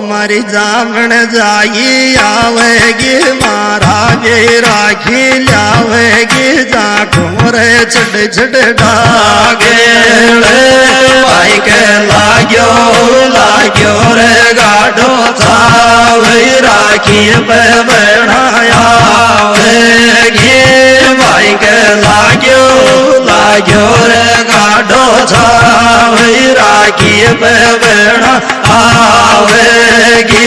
मारी जामण जाई आवेगी मारा गे राखी लावेगी जा घूमरे छड़ छड़ डागे भाई के लाग्यो रे गाढ़ो छावे राखी पे बनायावेगी भाई के लाग्यो रे गाढ़ो छावे राखी पे बना आवेगी।